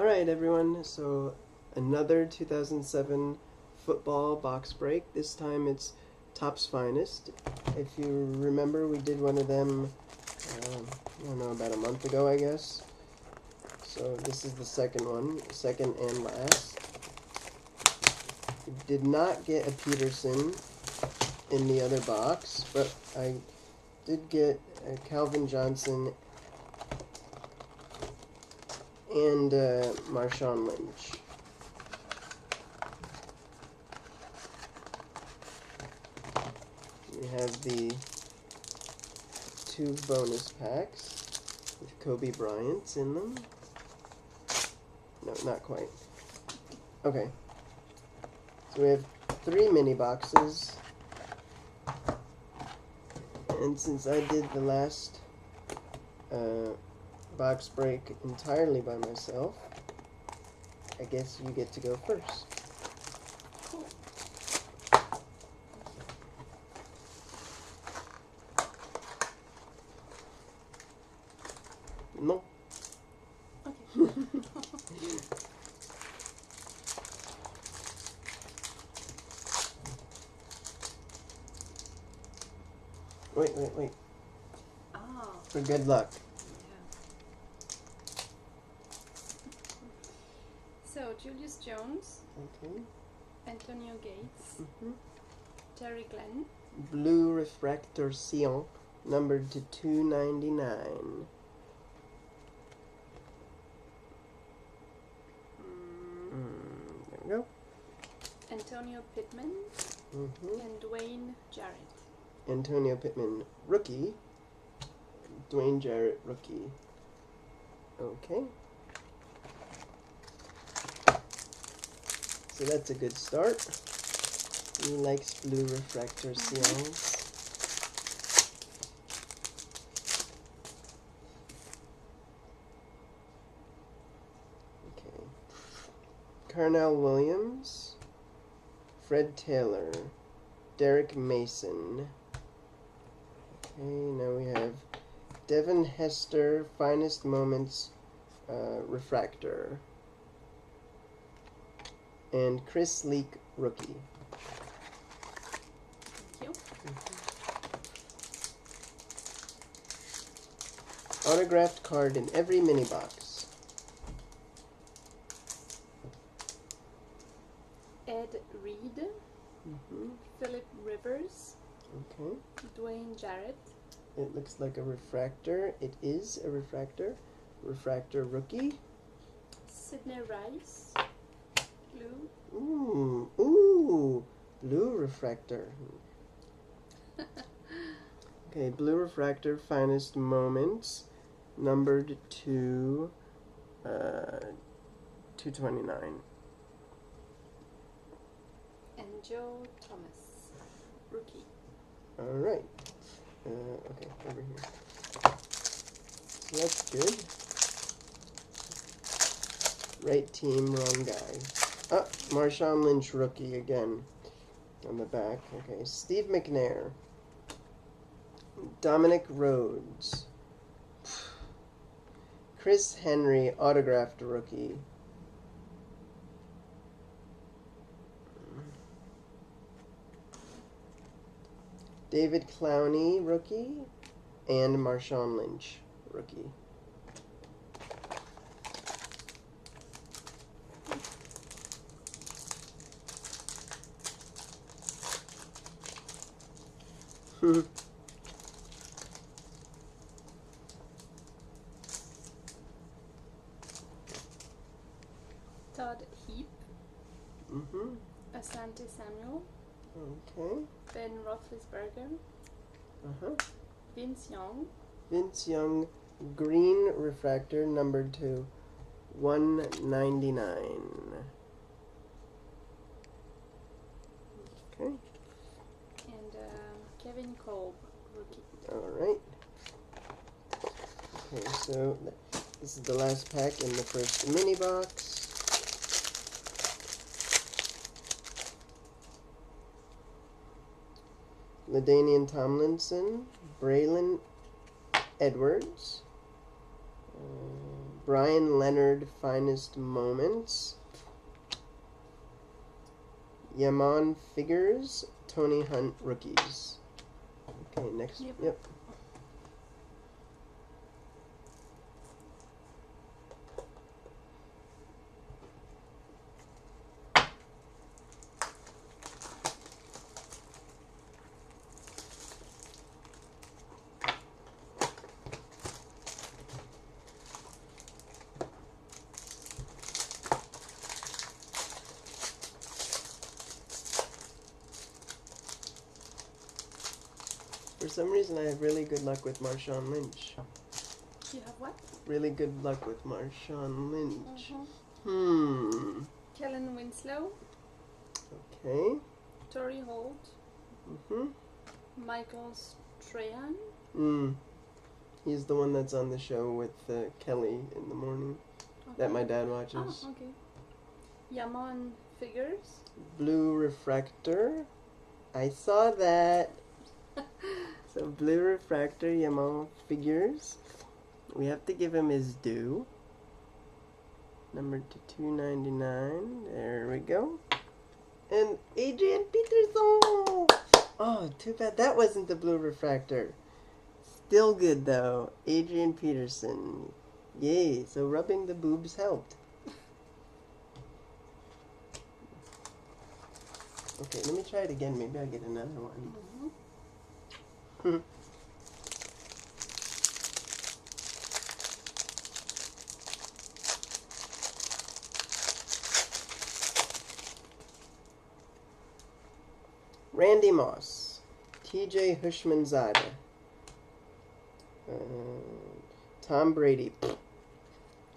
Alright everyone, so another 2007 football box break. This time it's Topps Finest. If you remember, we did one of them, I don't know, about a month ago, I guess. So this is the second one, second and last. We did not get a Peterson in the other box, but I did get a Calvin Johnson and Marshawn Lynch. We have the two bonus packs with Kobe Bryant's in them. No, not quite. Okay. So we have 3 mini boxes. And since I did the last box break entirely by myself, I guess you get to go first. Cool. No. Okay. Wait. Ah. For good luck. So, Julius Jones, Okay. Antonio Gates, Terry Glenn, Blue Refractor Sion, numbered to 299. There we go. Antonio Pittman, and Dwayne Jarrett. Antonio Pittman, rookie. Dwayne Jarrett, rookie. Okay. So that's a good start. He likes Blue Refractor Sions. Okay. Carnell Williams, Fred Taylor, Derek Mason. Okay, now we have Devin Hester, Finest Moments, Refractor. And Chris Leak, rookie. Thank you. Autographed card in every mini box. Ed Reed, Philip Rivers, Okay. Dwayne Jarrett, It looks like a refractor. It is a refractor. Refractor rookie. Sidney Rice, Blue, Ooh, blue refractor. Okay, blue refractor, Finest Moments, numbered to 229. and Joe Thomas, rookie. All right. Okay, over here. So that's good. Right team, wrong guy. Ah, Marshawn Lynch, rookie again. On the back. Okay, Steve McNair. Dominic Rhodes. Chris Henry, autographed rookie. David Clowney, rookie. And Marshawn Lynch, rookie. Todd Heap, Asante Samuel, Okay. Ben Roethlisberger, Vince Young, Vince Young, green refractor, numbered to 199. Okay. and Kevin Kolb, rookie. Alright. Okay, so this is the last pack in the first mini box. LaDainian Tomlinson, Braylon Edwards, Brian Leonard, Finest Moments. Yaman Figures, Tony Hunt, Rookies. Okay, next. Yep. For some reason, I have really good luck with Marshawn Lynch. You have what? Really good luck with Marshawn Lynch. Kellen Winslow. Okay. Torrey Holt. Michael Strahan. He's the one that's on the show with Kelly in the morning that my dad watches. Oh, okay. Yaman Figures. Blue Refractor. I saw that. So Blue Refractor, Yaman Figures. We have to give him his due. Numbered to 299. There we go. And Adrian Peterson. Oh, too bad that wasn't the Blue Refractor. Still good though. Adrian Peterson. Yay, so rubbing the boobs helped. Okay, let me try it again. Maybe I'll get another one. Randy Moss, T.J. Hushmanzada, Tom Brady,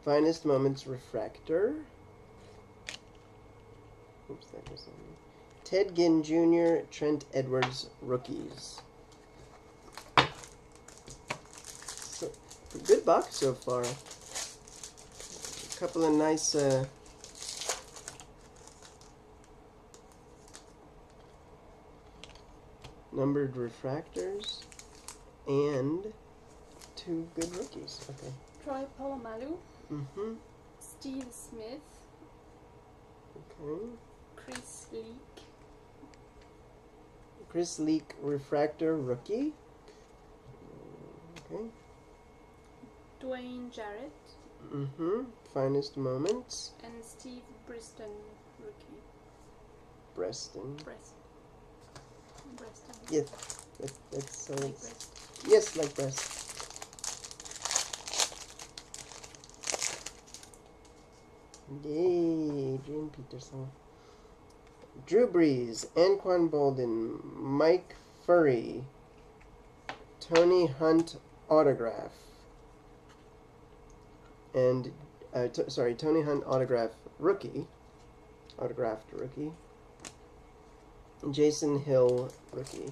Finest Moments Refractor. Oops, that was on me. Ted Ginn Jr., Trent Edwards, Rookies. So, good box so far. A couple of nice numbered refractors and 2 good rookies. Okay. Troy Polamalu. Steve Smith. Okay. Chris Leak. Chris Leak Refractor Rookie. Okay. Dwayne Jarrett. Finest Moments. And Steve Briston Rookie. Preston. Breston. Yes. That's so. Like breast. Yes, like breast. Yay, Adrian Peterson. Drew Brees, Anquan Bolden, Mike Furry, Tony Hunt autograph, and Tony Hunt autographed rookie, Jason Hill rookie.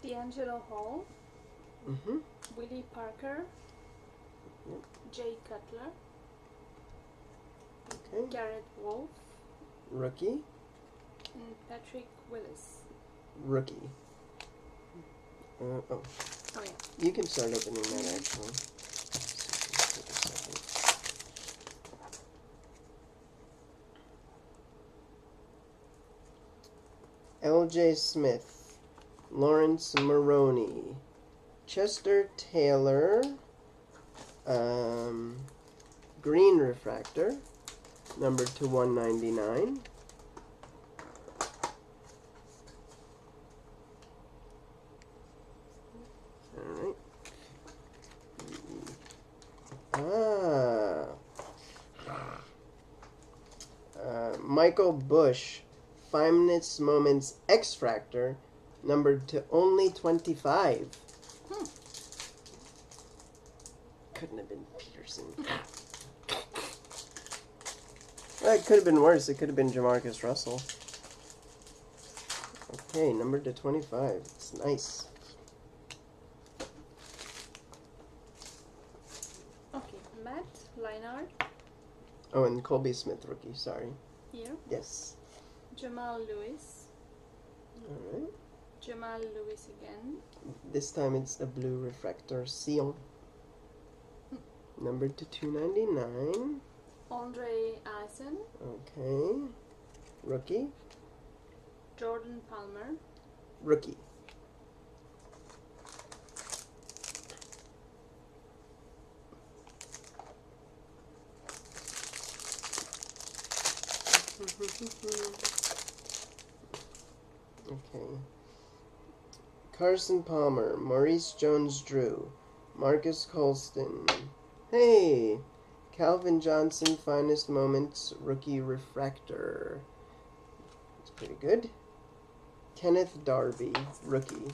D'Angelo Hall. Mm-hmm. Willie Parker. Yep. Jay Cutler. Okay. Garrett Wolf. Rookie. And Patrick Willis. Rookie. Oh. Oh yeah. You can start opening that actually. L.J. Smith, Lawrence Maroney, Chester Taylor, Green Refractor, numbered to 199. Alright. Michael Bush, Finest Moments X-Fractor, numbered to only 25. Couldn't have been Peterson. Well, it could have been worse. It could have been Jamarcus Russell. Okay, numbered to 25. It's nice. Okay, Matt Leinart. Oh, and Colby Smith rookie. Sorry. Here. Yes. Jamal Lewis. All right. Jamal Lewis again. This time it's a blue refractor Sion. Numbered to 299. Andre Eisen. Okay. Rookie. Jordan Palmer. Rookie. Okay. Carson Palmer, Maurice Jones-Drew, Marcus Colston. Hey! Calvin Johnson, Finest Moments, Rookie Refractor. It's pretty good. Kenneth Darby, Rookie.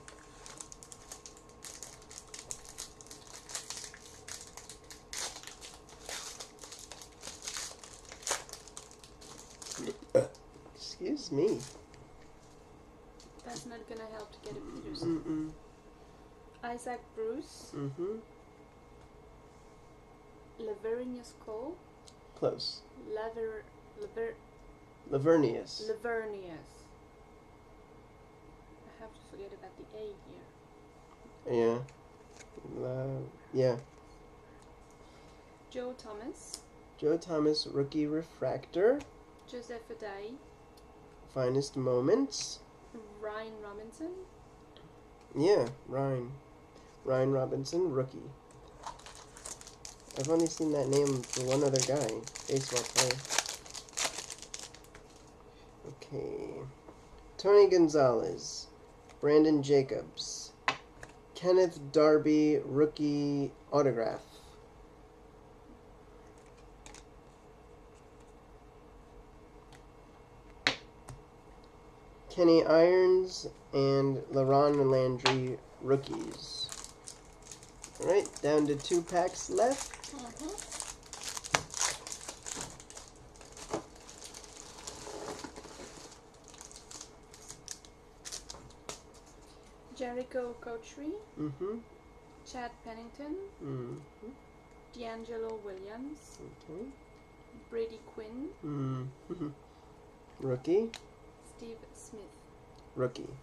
Excuse me. That's not gonna help to get a Peterson. Isaac Bruce. Lavernius Cole. Close. Lavernius. Lavernius. I have to forget about the A here. Yeah. Yeah. Joe Thomas. Joe Thomas, Rookie Refractor. Joseph Adai. Finest Moments. Ryan Robinson. Yeah, Ryan Robinson, Rookie. I've only seen that name for one other guy, baseball player. Okay. Tony Gonzalez, Brandon Jacobs, Kenneth Darby, Rookie Autograph. Kenny Irons and LaRon Landry, rookies. Alright, down to 2 packs left. Jericho Cochery. Chad Pennington. D'Angelo Williams. Okay. Brady Quinn. Rookie. Steve Smith. Rookie.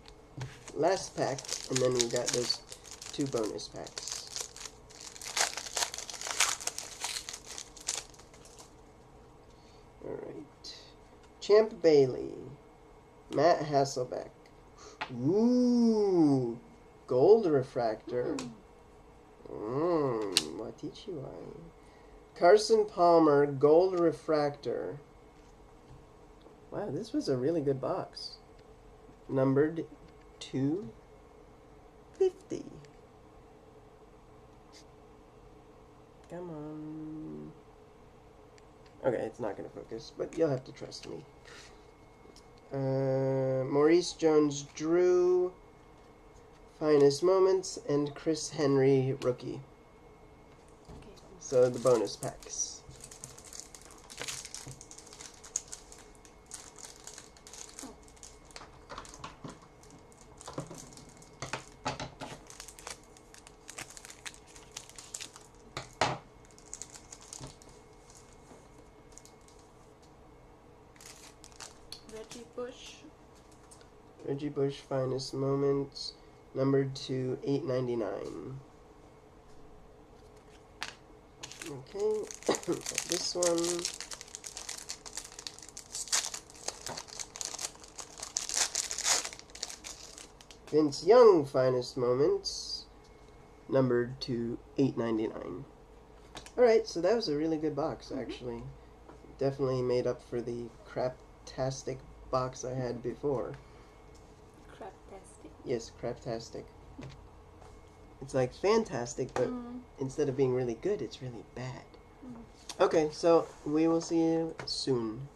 Last pack, and then we got those 2 bonus packs. Alright. Champ Bailey. Matt Hasselbeck. Ooh. Gold Refractor. Watichiwai. Carson Palmer, Gold Refractor. Wow, this was a really good box. Numbered 250. Come on. Okay, it's not going to focus, but you'll have to trust me. Maurice Jones-Drew, Finest Moments, and Chris Henry, Rookie. Okay. So the bonus packs. Reggie Bush, Finest Moments, numbered to 899. Okay, this one. Vince Young, Finest Moments, numbered to 899. Alright, so that was a really good box, actually. Definitely made up for the craptastic box I had before. Craptastic? Yes, craptastic. It's like fantastic, but instead of being really good, it's really bad. Okay, so we will see you soon.